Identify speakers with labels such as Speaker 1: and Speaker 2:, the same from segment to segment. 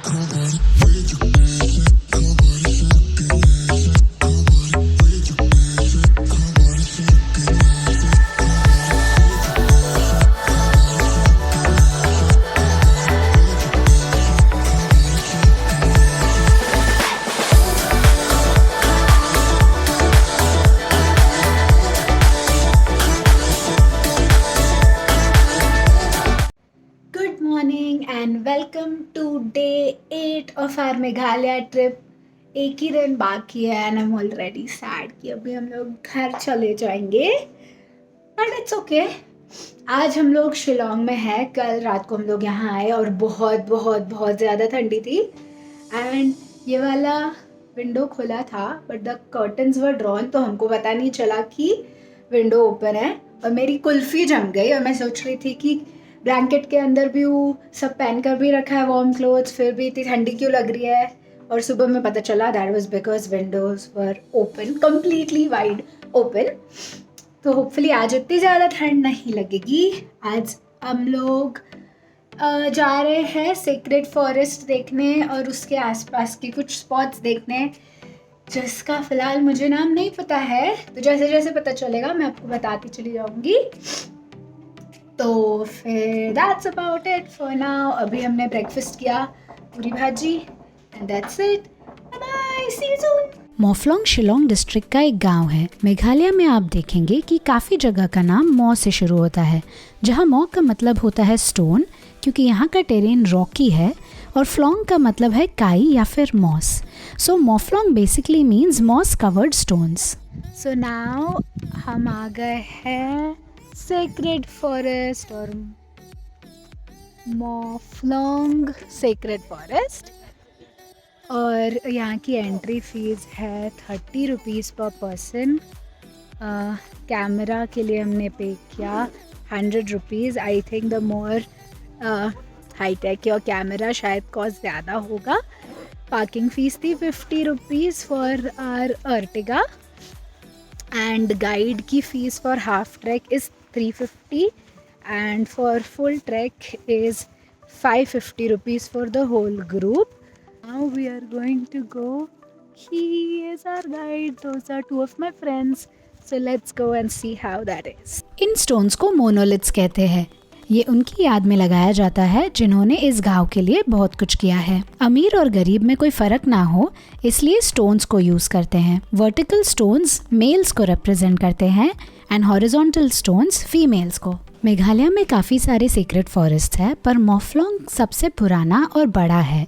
Speaker 1: Good morning and welcome to day 8 of our Meghalaya trip. एक ही दिन बाकी है and I'm already sad कि अभी हम लोग घर चले जाएंगे, but it's okay. आज हम लोग शिलोंग में हैं. कल रात को हम लोग यहाँ आए और बहुत बहुत बहुत ज़्यादा ठंडी थी and ये वाला विंडो खुला था but the curtains were drawn, तो हमको पता नहीं चला कि विंडो ओपन है और मेरी कुल्फ़ी जम गई. और मैं सोच रही थी कि ब्लैंकेट के अंदर भी हूँ, सब पहन कर भी रखा है वार्म क्लोथ्स, फिर भी इतनी ठंडी क्यों लग रही है. और सुबह में पता चला that was because Windows were open, completely wide open. तो होपफुली आज इतनी ज़्यादा ठंड नहीं लगेगी. आज हम लोग जा रहे हैं सेक्रेड फॉरेस्ट देखने और उसके आसपास के कुछ स्पॉट्स देखने जिसका फ़िलहाल मुझे नाम नहीं पता है. तो जैसे जैसे पता चलेगा मैं आपको बताती चली जाऊँगी. तो फिर that's about it for now. अभी हमने ब्रेकफास्ट किया, puri bhaji, and that's it. Bye, see you soon.
Speaker 2: Mawphlang Shillong district का एक गांव है. मेघालय में आप देखेंगे कि काफ़ी जगह का नाम मॉ से शुरू होता है, जहां मॉ का मतलब होता है स्टोन, क्योंकि यहाँ का टेरेन रॉकी है, और फ्लोंग का मतलब है काई या फिर moss. So Mawphlang basically means moss covered stones.
Speaker 1: So now हम आ गए हैं सेक्रेड फॉरेस्ट और मॉफलोंग सेक्रेड फॉरेस्ट. और यहाँ की एंट्री फीस है 30 रुपीज़ पर पर्सन. कैमरा के लिए हमने पे किया 100 rupees. I think the more high tech your camera शायद कॉस्ट ज़्यादा होगा. पार्किंग फ़ीस थी 50 rupees for our Ertiga, and guide की fee for half track is 350 and for full trek is 550 rupees for the whole group. Now we are going to go. He is our guide. Those are two of my friends. So let's go and see how that is.
Speaker 2: In stones को monoliths कहते हैं. ये उनकी याद में लगाया जाता है जिन्होंने इस गांव के लिए बहुत कुछ किया है. अमीर और गरीब में कोई फर्क ना हो, इसलिए स्टोन्स को यूज करते हैं. वर्टिकल स्टोन्स मेल्स को रिप्रेजेंट करते हैं एंड हॉरिजॉन्टल स्टोन्स फीमेल्स को. मेघालय में काफी सारे सीक्रेट फॉरेस्ट है, पर मॉफलोंग सबसे पुराना और बड़ा है.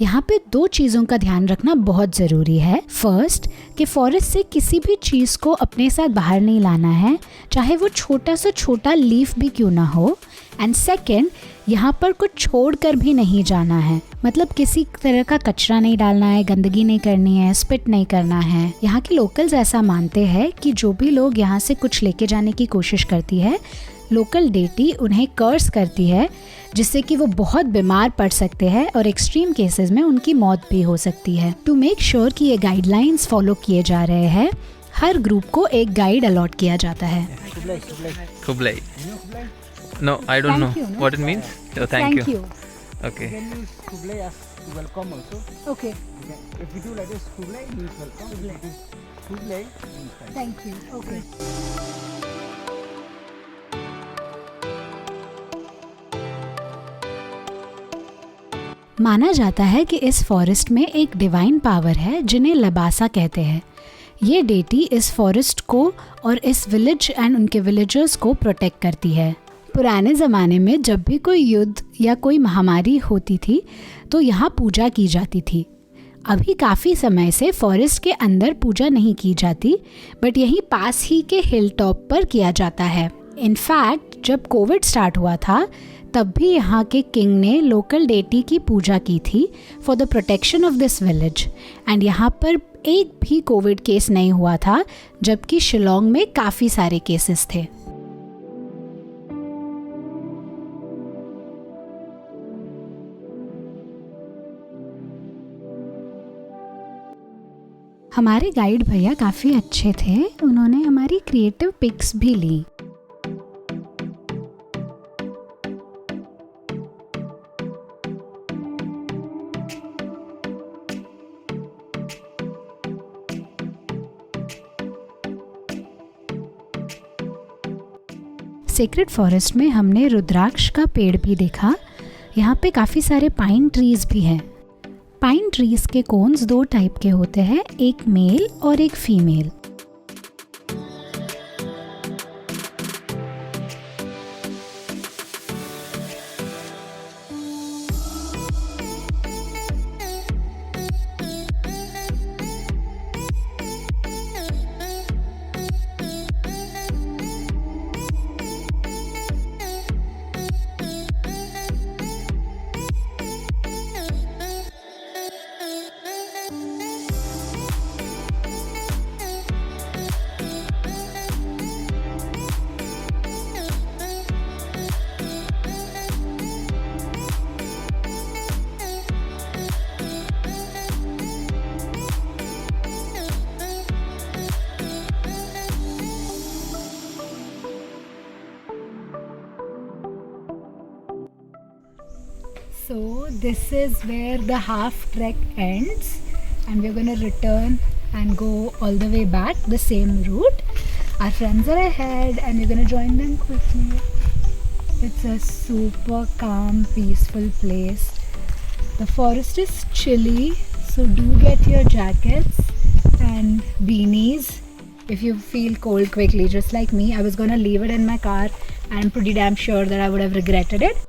Speaker 2: यहाँ पे 2 चीज़ों का ध्यान रखना बहुत ज़रूरी है. फर्स्ट, कि फॉरेस्ट से किसी भी चीज़ को अपने साथ बाहर नहीं लाना है, चाहे वो छोटा से छोटा लीफ भी क्यों ना हो. एंड सेकेंड, यहाँ पर कुछ छोड़ कर भी नहीं जाना है. मतलब किसी तरह का कचरा नहीं डालना है, गंदगी नहीं करनी है, स्पिट नहीं करना है. यहाँ के लोकल्स ऐसा मानते हैं कि जो भी लोग यहाँ से कुछ लेके जाने की कोशिश करती है, लोकल डेटी उन्हें कर्स करती है, जिससे कि वो बहुत बीमार पड़ सकते हैं और एक्सट्रीम केसेस में उनकी मौत भी हो सकती है. टू मेक श्योर कि ये गाइडलाइंस फॉलो किए जा रहे हैं, हर ग्रुप को एक गाइड अलॉट किया जाता है.
Speaker 3: Kublai. No, I don't know what it means. So thank you. Okay.
Speaker 4: You can use Kublai as welcome also.
Speaker 1: Okay.
Speaker 4: If you do like this, Kublai means welcome. If it is Kublai means thank you.
Speaker 1: Thank you. Okay.
Speaker 2: माना जाता है कि इस forest में एक divine power है जिन्हें लबासा कहते हैं. ये डेटी इस फॉरेस्ट को और इस विलेज एंड उनके विलेजर्स को प्रोटेक्ट करती है. पुराने ज़माने में जब भी कोई युद्ध या कोई महामारी होती थी तो यहाँ पूजा की जाती थी. अभी काफ़ी समय से फॉरेस्ट के अंदर पूजा नहीं की जाती, बट यहीं पास ही के हिल टॉप पर किया जाता है. इनफैक्ट जब कोविड स्टार्ट हुआ था तब भी यहाँ के किंग ने लोकल डेटी की पूजा की थी for the protection of this village. And यहाँ पर एक भी कोविड केस नहीं हुआ था, जबकि शिलोंग में काफ़ी सारे केसेस थे। हमारे गाइड भैया काफ़ी अच्छे थे, उन्होंने हमारी क्रिएटिव पिक्स भी ली। सेक्रेड फॉरेस्ट में हमने रुद्राक्ष का पेड़ भी देखा। यहाँ पे काफ़ी सारे पाइन ट्रीज भी हैं। पाइन ट्रीज के कोन्स 2 टाइप के होते हैं, एक मेल और एक female. So this is where the half trek ends, and we're going to return and go all the way back the same route. Our friends are ahead and we're going to join them quickly. It's a super calm, peaceful place. The forest is chilly, so do get your jackets and beanies if you feel cold quickly, just like me. I was going to leave it in my car and I'm pretty damn sure that I would have regretted it.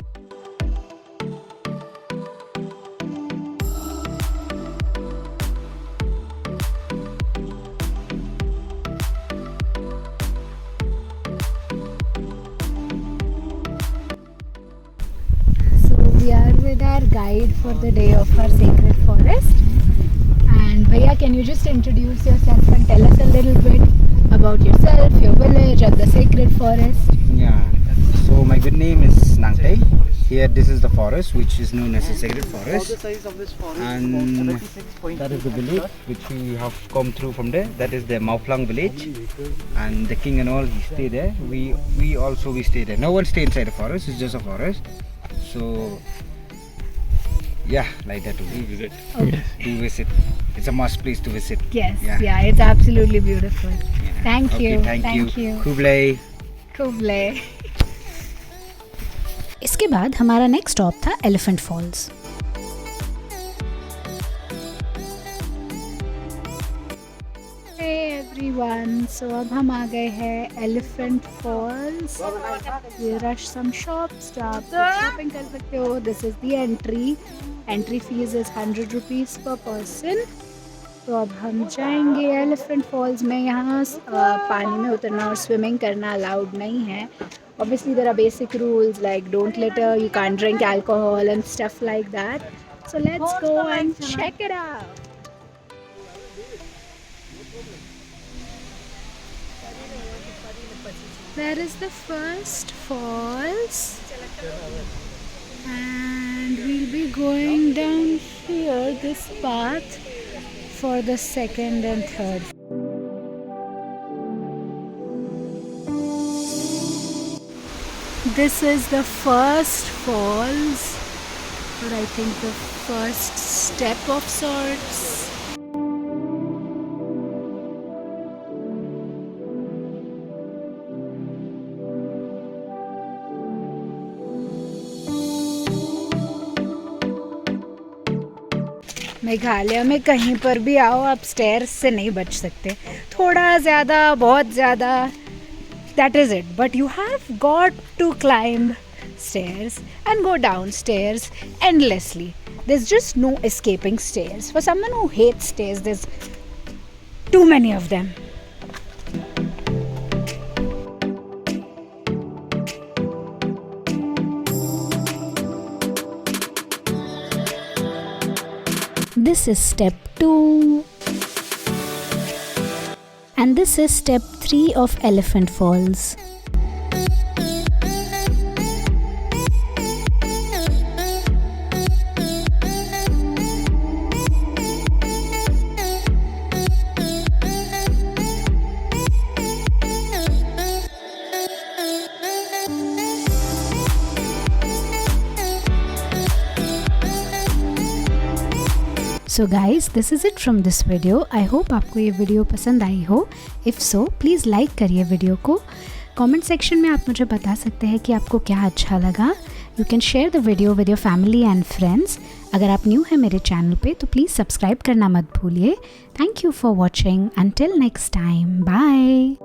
Speaker 2: We are with our guide for the day of our sacred forest. And Bhaiya, can you just introduce yourself and tell us a little bit about yourself, your village and the sacred forest?
Speaker 4: Yeah. So my good name is Nangtai. Here this is the forest which is known as the sacred forest. And that is the village which we have come through from there. That is the Mauplang village. And the king and all, he stay there. We stay there. No one stay inside the forest, it's just a forest. So yeah, like that we visit.
Speaker 2: Okay.
Speaker 4: Do visit. It's a must place to visit.
Speaker 2: Yes, yeah, it's absolutely beautiful.
Speaker 4: Yeah.
Speaker 2: Thank
Speaker 4: Okay,
Speaker 2: you.
Speaker 4: Thank you. Kublai.
Speaker 2: Kublai. इसके बाद हमारा next stop था Elephant Falls. Hey everyone, so अब हम आ गए हैं Elephant Falls. ये रश सम शॉप्स जहाँ आप शॉपिंग कर सकते हो। This is the entry fee is 100 rupees per person. तो अब हम जाएंगे एलिफेंट फॉल्स में। यहाँ पानी में उतरना और स्विमिंग करना अलाउड नहीं है। Obviously there are basic rules like don't litter, you can't drink alcohol and stuff like that. So let's go and check it out. There is the first falls and we'll be going down here this path for the second and third. This is the first falls, or I think the first step of sorts. Meghalaya में कहीं पर भी आओ आप stairs से नहीं बच सकते। थोड़ा ज़्यादा, बहुत ज़्यादा, that is it. But you have got to climb stairs and go downstairs endlessly. There's just no escaping stairs. For someone who hates stairs, there's too many of them. This is step 2. And this is step 3 of Elephant Falls. So guys, this is it from this video. I hope आपको ये video पसंद आई हो. If so, please like करिए video को. Comment section में आप मुझे बता सकते हैं कि आपको क्या अच्छा लगा. You can share the video with your family and friends. अगर आप न्यू हैं मेरे चैनल पे तो प्लीज़ सब्सक्राइब करना मत भूलिए. Thank you for watching. Until next time. Bye.